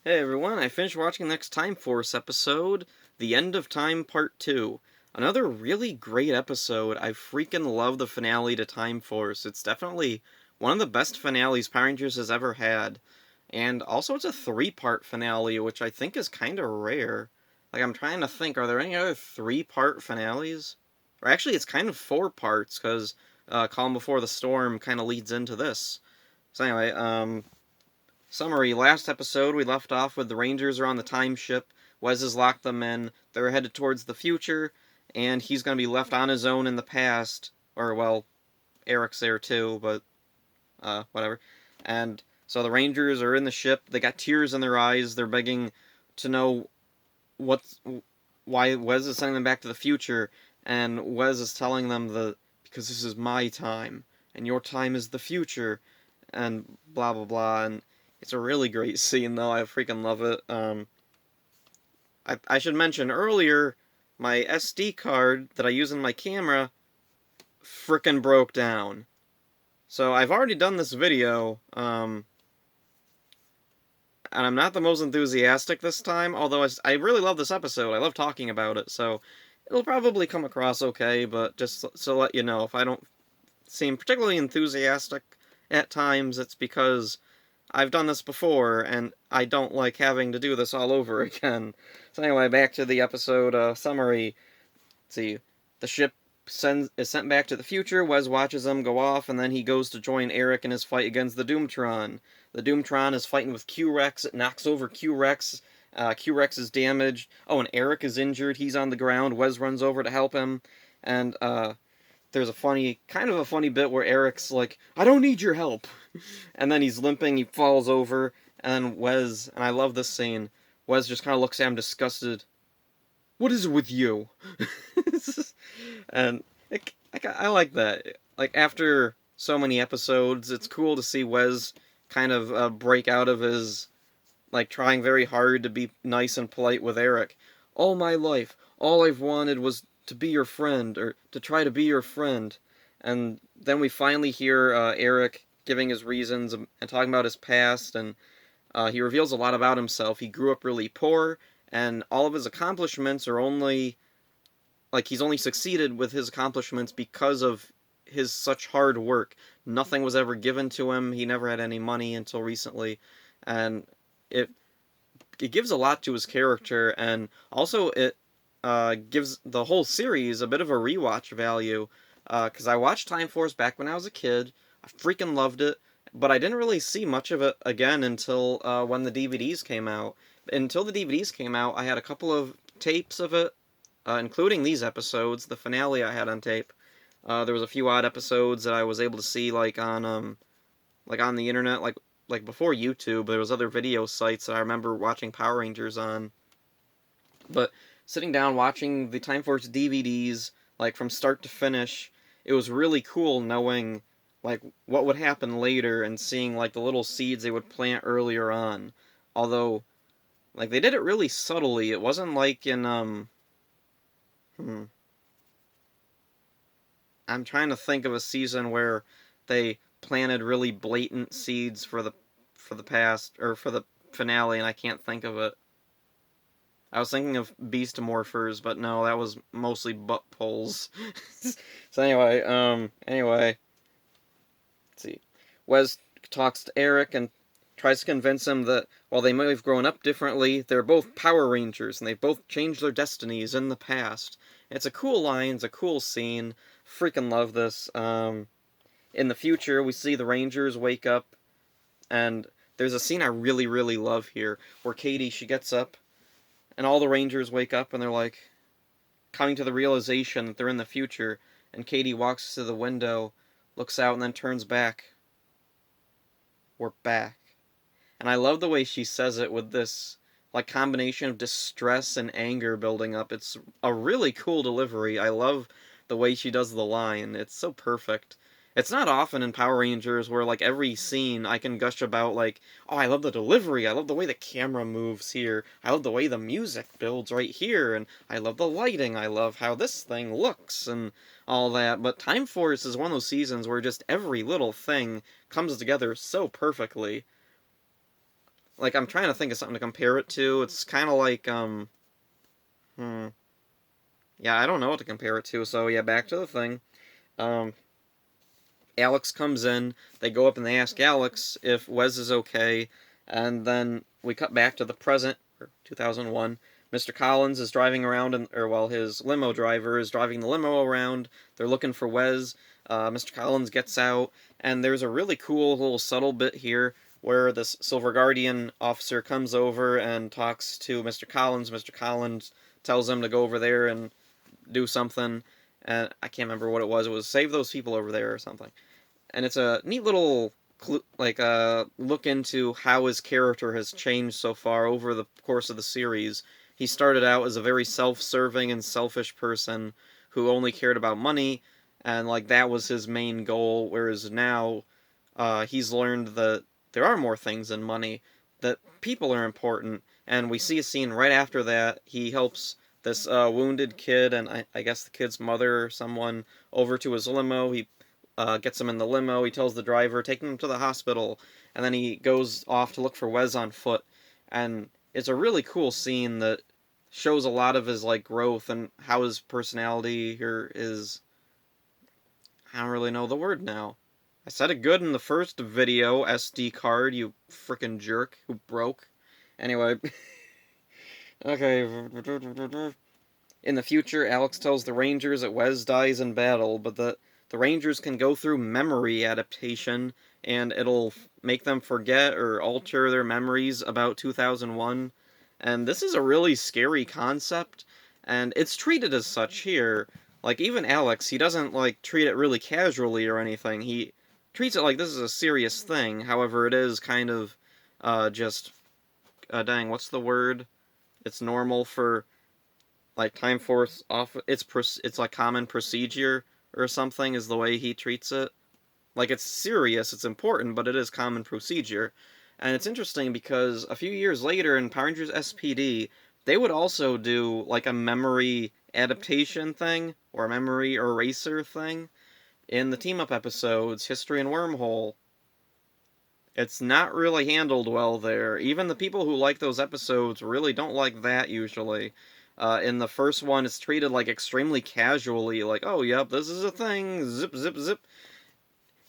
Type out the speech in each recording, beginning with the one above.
Hey everyone, I finished watching the next Time Force episode, The End of Time Part 2. Another really great episode. I freaking love the finale to Time Force. It's definitely one of the best finales Power Rangers has ever had. And also it's a three-part finale, which I think is kind of rare. Like, I'm trying to think, are there any other three-part finales? Or actually, it's kind of four parts, because Calm Before the Storm kind of leads into this. So anyway, summary, last episode we left off with the Rangers are on the time ship, Wes has locked them in, they're headed towards the future, and he's going to be left on his own in the past. Or, well, Eric's there too, but, whatever. And so the Rangers are in the ship, they got tears in their eyes, they're begging to know what's, why Wes is sending them back to the future, and Wes is telling them because this is my time, and your time is the future, and blah blah blah, and it's a really great scene though. I freaking love it. I should mention earlier, my SD card that I use in my camera frickin' broke down. So I've already done this video, and I'm not the most enthusiastic this time, although I really love this episode. I love talking about it, so it'll probably come across okay, but just so let you know, if I don't seem particularly enthusiastic at times, it's because I've done this before, and I don't like having to do this all over again. So anyway, back to the episode summary. Let's see, the ship is sent back to the future, Wes watches them go off, and then he goes to join Eric in his fight against the Doomtron. The Doomtron is fighting with Q-Rex, it knocks over Q-Rex, Q-Rex is damaged, oh, and Eric is injured, he's on the ground, Wes runs over to help him, and, there's kind of a funny bit where Eric's like, I don't need your help. And then he's limping, he falls over, and Wes, and I love this scene, Wes just kind of looks at him disgusted. What is it with you? And I like that. Like, after so many episodes, it's cool to see Wes kind of break out of his, like, trying very hard to be nice and polite with Eric. All my life, all I've wanted was to be your friend, or to try to be your friend. And then we finally hear Eric giving his reasons and talking about his past, and he reveals a lot about himself. He grew up really poor, and all of his accomplishments are only, like, he's only succeeded with his accomplishments because of his such hard work. Nothing was ever given to him. He never had any money until recently, and it it gives a lot to his character, and also it gives the whole series a bit of a rewatch value. Because I watched Time Force back when I was a kid, I freaking loved it, but I didn't really see much of it again until when the DVDs came out. Until the DVDs came out, I had a couple of tapes of it, including these episodes. The finale I had on tape. There was a few odd episodes that I was able to see like on the internet, like before YouTube. There was other video sites that I remember watching Power Rangers on. But sitting down watching the Time Force DVDs, like from start to finish, it was really cool knowing like what would happen later and seeing like the little seeds they would plant earlier on. Although like they did it really subtly. It wasn't like in hmm, I'm trying to think of a season where they planted really blatant seeds for the past or for the finale, and I can't think of it. I was thinking of beast morphers, but no, that was mostly butt pulls. So anyway, let's see. Wes talks to Eric and tries to convince him that while they may have grown up differently, they're both Power Rangers and they've both changed their destinies in the past. It's a cool line, it's a cool scene. Freaking love this. In the future, we see the Rangers wake up, and there's a scene I really, really love here where Katie, she gets up, and all the Rangers wake up and they're like coming to the realization that they're in the future, and Katie walks to the window, looks out, and then turns back. We're back. And I love the way she says it with this like combination of distress and anger building up. It's a really cool delivery. I love the way she does the line. It's so perfect. It's not often in Power Rangers where like every scene I can gush about like, oh, I love the delivery. I love the way the camera moves here. I love the way the music builds right here, and I love the lighting. I love how this thing looks and all that. But Time Force is one of those seasons where just every little thing comes together so perfectly. like, I'm trying to think of something to compare it to. It's kind of like, yeah, I don't know what to compare it to. So, yeah, back to the thing. Um, Alex comes in, they go up and they ask Alex if Wes is okay, and then we cut back to the present, or 2001. Mr. Collins is driving around, his limo driver is driving the limo around. They're looking for Wes. Mr. Collins gets out, and there's a really cool little subtle bit here where this Silver Guardian officer comes over and talks to Mr. Collins. Mr. Collins tells him to go over there and do something, and I can't remember what it was. It was save those people over there or something. And it's a neat little look into how his character has changed so far over the course of the series. He started out as a very self-serving and selfish person who only cared about money, and like that was his main goal. Whereas now, he's learned that there are more things than money, that people are important, and we see a scene right after that. He helps this wounded kid, and I guess the kid's mother or someone, over to his limo. He gets him in the limo. He tells the driver, take him to the hospital, and then he goes off to look for Wes on foot. And it's a really cool scene that shows a lot of his like growth and how his personality here is. I don't really know the word now. I said it good in the first video, SD card, you frickin' jerk who broke. Anyway. Okay. In the future, Alex tells the Rangers that Wes dies in battle, but the Rangers can go through memory adaptation, and it'll make them forget or alter their memories about 2001. And this is a really scary concept, and it's treated as such here. Like, even Alex, he doesn't, like, treat it really casually or anything. He treats it like this is a serious thing. However, it is kind of, dang, what's the word? It's normal for, like, Time Force off. It's like common procedure or something is the way he treats it. Like, it's serious, it's important, but it is common procedure. And it's interesting because a few years later in Power Rangers SPD, they would also do, like, a memory adaptation thing, or a memory eraser thing, in the team-up episodes, History and Wormhole. It's not really handled well there. Even the people who like those episodes really don't like that, usually. In the first one, it's treated, like, extremely casually, like, oh, yep, this is a thing, zip, zip, zip.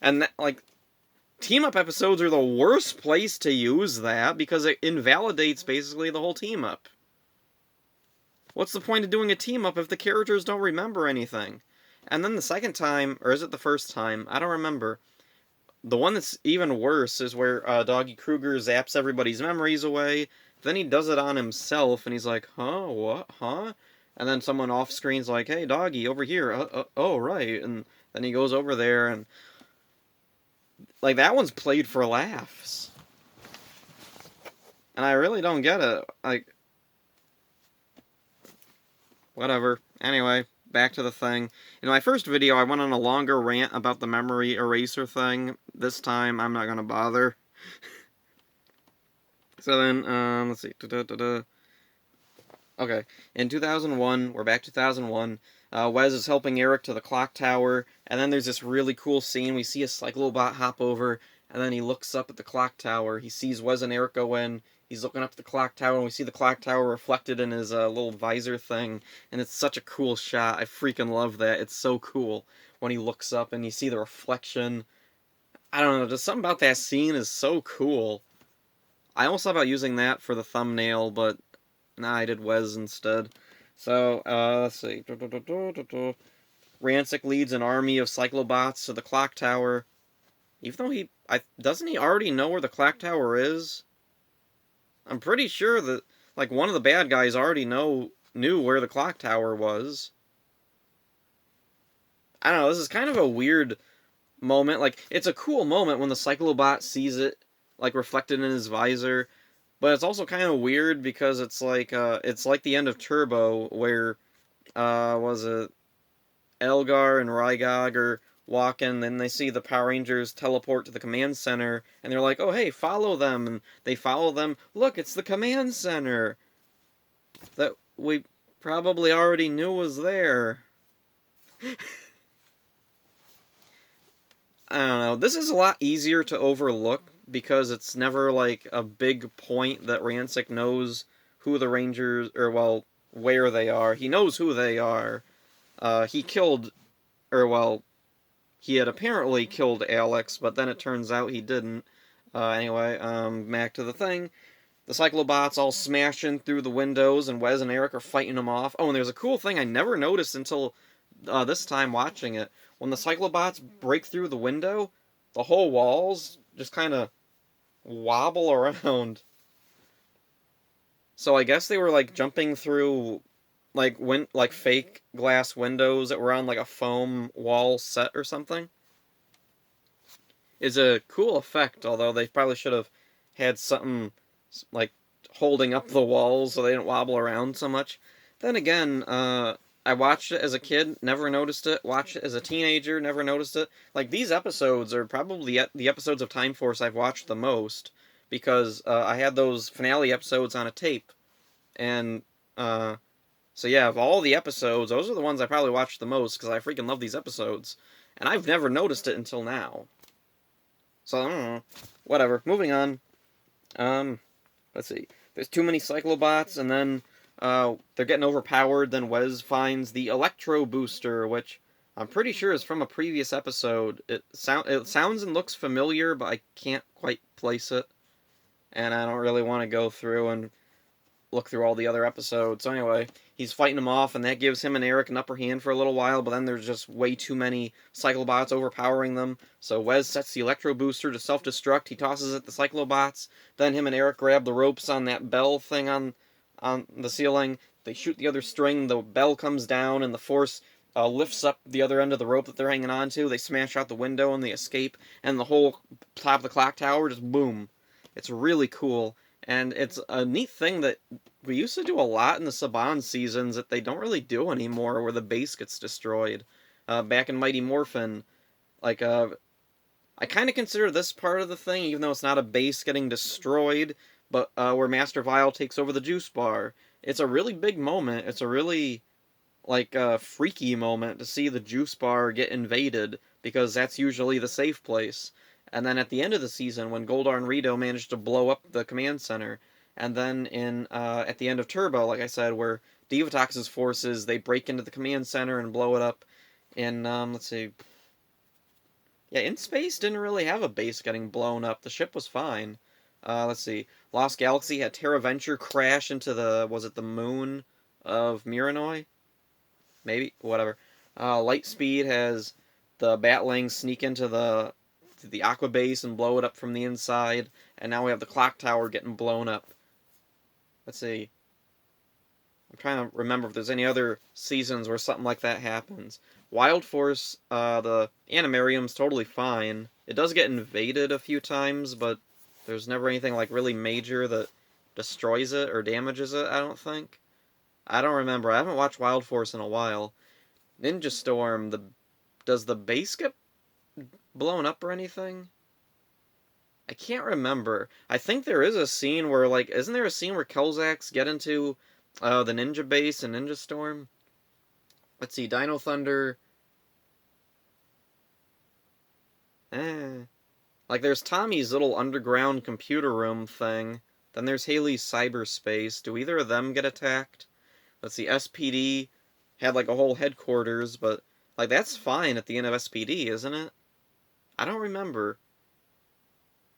And, that, like, team-up episodes are the worst place to use that, because it invalidates, basically, the whole team-up. What's the point of doing a team-up if the characters don't remember anything? And then the second time, or is it the first time? I don't remember. The one that's even worse is where Doggy Kruger zaps everybody's memories away. Then he does it on himself, and he's like, huh, what, huh? And then someone off-screen's like, hey, Doggy, over here. Oh, right. And then he goes over there, and... like, that one's played for laughs. And I really don't get it. Like... whatever. Anyway, back to the thing. In my first video, I went on a longer rant about the memory eraser thing. This time, I'm not gonna bother. So then, let's see. Okay, in 2001, we're back to 2001. Wes is helping Eric to the clock tower, and then there's this really cool scene. We see a Cyclobot hop over, and then he looks up at the clock tower. He sees Wes and Eric go in. He's looking up at the clock tower, and we see the clock tower reflected in his little visor thing, and it's such a cool shot. I freaking love that. It's so cool when he looks up and you see the reflection. I don't know, just something about that scene is so cool. I almost thought about using that for the thumbnail, but nah, I did Wes instead. So, let's see. Rancic leads an army of Cyclobots to the clock tower. Even though doesn't he already know where the clock tower is? I'm pretty sure that, like, one of the bad guys already knew where the clock tower was. I don't know, this is kind of a weird moment. Like, it's a cool moment when the Cyclobot sees it, like, reflected in his visor. But it's also kind of weird because it's like the end of Turbo, where, was it Elgar and Rygog are walking, and they see the Power Rangers teleport to the command center, and they're like, oh, hey, follow them, and they follow them. Look, it's the command center that we probably already knew was there. I don't know. This is a lot easier to overlook because it's never like a big point that Rancic knows who the Rangers, or well, where they are. He knows who they are. He killed, or well, he had apparently killed Alex, but then it turns out he didn't. Anyway, back to the thing. The Cyclobots all smashing through the windows, and Wes and Eric are fighting them off. Oh, and there's a cool thing I never noticed until this time watching it. When the Cyclobots break through the window, the whole walls just kind of wobble around. So I guess they were like jumping through like fake glass windows that were on like a foam wall set or something. Is a cool effect, although they probably should have had something like holding up the walls so they didn't wobble around so much. Then again, I watched it as a kid, never noticed it. Watched it as a teenager, never noticed it. Like, these episodes are probably the episodes of Time Force I've watched the most, because I had those finale episodes on a tape. And, so yeah, of all the episodes, those are the ones I probably watched the most, because I freaking love these episodes. And I've never noticed it until now. So, I don't know. Whatever. Moving on. Let's see. There's too many Cyclobots, and then they're getting overpowered. Then Wes finds the Electro Booster, which I'm pretty sure is from a previous episode. It sounds and looks familiar, but I can't quite place it. And I don't really want to go through and look through all the other episodes. So anyway, he's fighting them off, and that gives him and Eric an upper hand for a little while, but then there's just way too many Cyclobots overpowering them. So Wes sets the Electro Booster to self-destruct. He tosses it at the Cyclobots. Then him and Eric grab the ropes on that bell thing on the ceiling. They shoot the other string. The bell comes down, and the force lifts up the other end of the rope that they're hanging on to. They smash out the window, and they escape. And the whole top of the clock tower just boom. It's really cool. And it's a neat thing that we used to do a lot in the Saban seasons that they don't really do anymore, where the base gets destroyed. Back in Mighty Morphin, like, I kind of consider this part of the thing, even though it's not a base getting destroyed, but where Master Vile takes over the juice bar. It's a really big moment. It's a really, like, freaky moment to see the juice bar get invaded, because that's usually the safe place. And then at the end of the season, when Goldar and Rito managed to blow up the command center, and then in at the end of Turbo, like I said, where Divatox's forces, they break into the command center and blow it up. In let's see, yeah, In Space didn't really have a base getting blown up. The ship was fine. Let's see, Lost Galaxy had Terra Venture crash into was it the moon of Miranoi? Maybe, whatever. Lightspeed has the Batlings sneak into the Aqua Base and blow it up from the inside, and now we have the clock tower getting blown up. Let's see. I'm trying to remember if there's any other seasons where something like that happens. Wild Force, the Animarium's totally fine. It does get invaded a few times, but there's never anything like really major that destroys it or damages it, I don't think. I don't remember. I haven't watched Wild Force in a while. Ninja Storm, does the base get blown up or anything? I can't remember. I think there is a scene where, like, isn't there a scene where Kelzacs get into the ninja base in Ninja Storm? Let's see, Dino Thunder. Like, there's Tommy's little underground computer room thing. Then there's Haley's cyberspace. Do either of them get attacked? Let's see, SPD had, like, a whole headquarters, but, like, that's fine at the end of SPD, isn't it? I don't remember.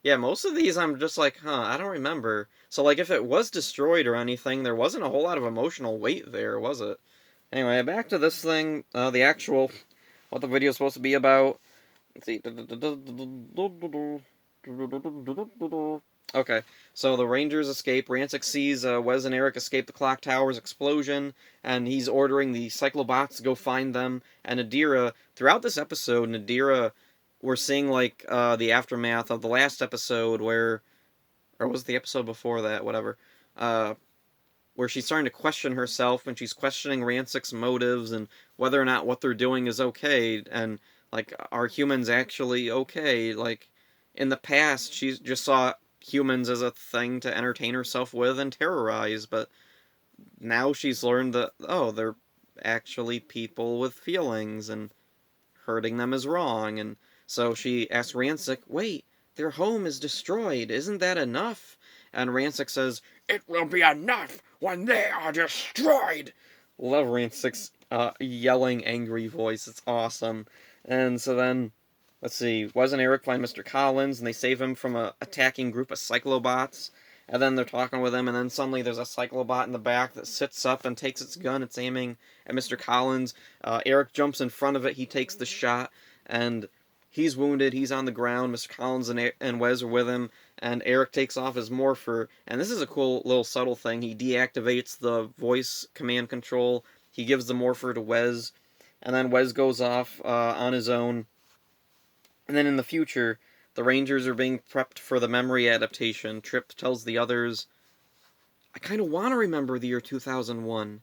Yeah, most of these I'm just like, I don't remember. So, like, if it was destroyed or anything, there wasn't a whole lot of emotional weight there, was it? Anyway, back to this thing, the actual, what the video's supposed to be about. Let's see. Okay, so the Rangers escape. Rancic sees Wes and Eric escape the clock tower's explosion, and he's ordering the Cyclobots to go find them. And Nadira, throughout this episode, Nadira, we're seeing, like, the aftermath of the last episode where, or was it the episode before that, whatever, where she's starting to question herself, and she's questioning Rancic's motives, and whether or not what they're doing is okay, and, like, are humans actually okay? Like, in the past, she just saw humans as a thing to entertain herself with and terrorize, but now she's learned that, oh, they're actually people with feelings, and hurting them is wrong, and so she asks Rancic, wait, their home is destroyed. Isn't that enough? And Rancic says, "It will be enough when they are destroyed." Love Rancic's yelling, angry voice. It's awesome. And so then, let's see, Wes and Eric find Mr. Collins, and they save him from a attacking group of cyclobots. And then they're talking with him, and then suddenly there's a cyclobot in the back that sits up and takes its gun. It's aiming at Mr. Collins. Eric jumps in front of it. He takes the shot, and he's wounded. He's on the ground. Mr. Collins and Wes are with him, and Eric takes off his morpher. And this is a cool little subtle thing. He deactivates the voice command control. He gives the morpher to Wes, and then Wes goes off on his own. And then in the future, the Rangers are being prepped for the memory adaptation. Trip tells the others, "I kind of want to remember the year 2001."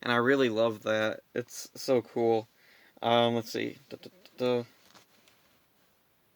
And I really love that. It's so cool. Let's see. Oh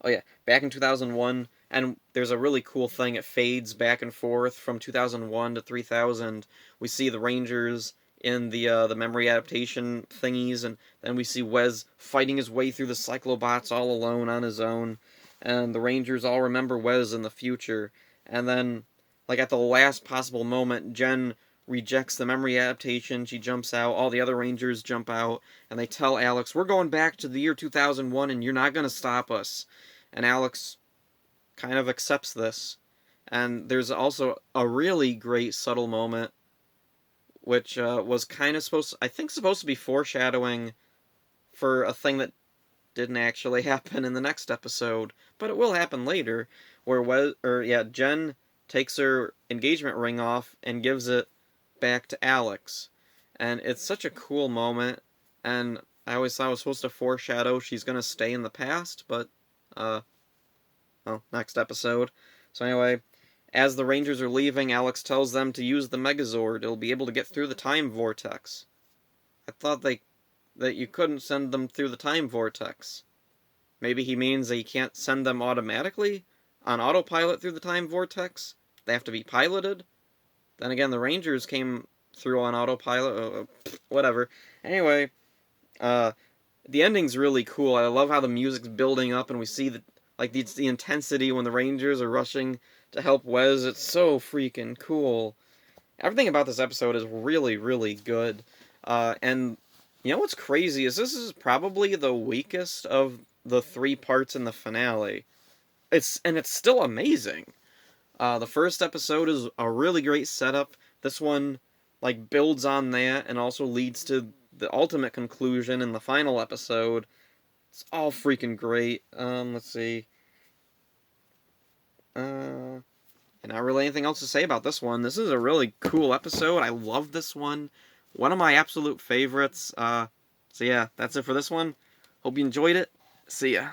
yeah, back in 2001, and there's a really cool thing. It fades back and forth from 2001 to 3000. We see the Rangers in the memory adaptation thingies, and then we see Wes fighting his way through the cyclobots all alone on his own, and the Rangers all remember Wes in the future. And then, like at the last possible moment, Jen rejects the memory adaptation. She jumps out. All the other Rangers jump out, and they tell Alex, "We're going back to the year 2001, and you're not going to stop us." And Alex kind of accepts this. And there's also a really great subtle moment, which was kind of supposed to be foreshadowing for a thing that didn't actually happen in the next episode, but it will happen later, where Jen takes her engagement ring off and gives it back to Alex. And it's such a cool moment, and I always thought it was supposed to foreshadow she's going to stay in the past, but, next episode. So anyway, as the Rangers are leaving, Alex tells them to use the Megazord. It'll be able to get through the time vortex. I thought that you couldn't send them through the time vortex. Maybe he means that you can't send them automatically on autopilot through the time vortex? They have to be piloted? Then again, the Rangers came through on autopilot. Whatever. Anyway, the ending's really cool. I love how the music's building up, and we see the intensity when the Rangers are rushing to help Wes. It's so freaking cool. Everything about this episode is really, really good. And you know what's crazy is this is probably the weakest of the 3 parts in the finale. It's still amazing. The first episode is a really great setup. This one builds on that and also leads to the ultimate conclusion in the final episode. It's all freaking great. Let's see. And not really anything else to say about this one. This is a really cool episode. I love this one. One of my absolute favorites. So yeah, that's it for this one. Hope you enjoyed it. See ya.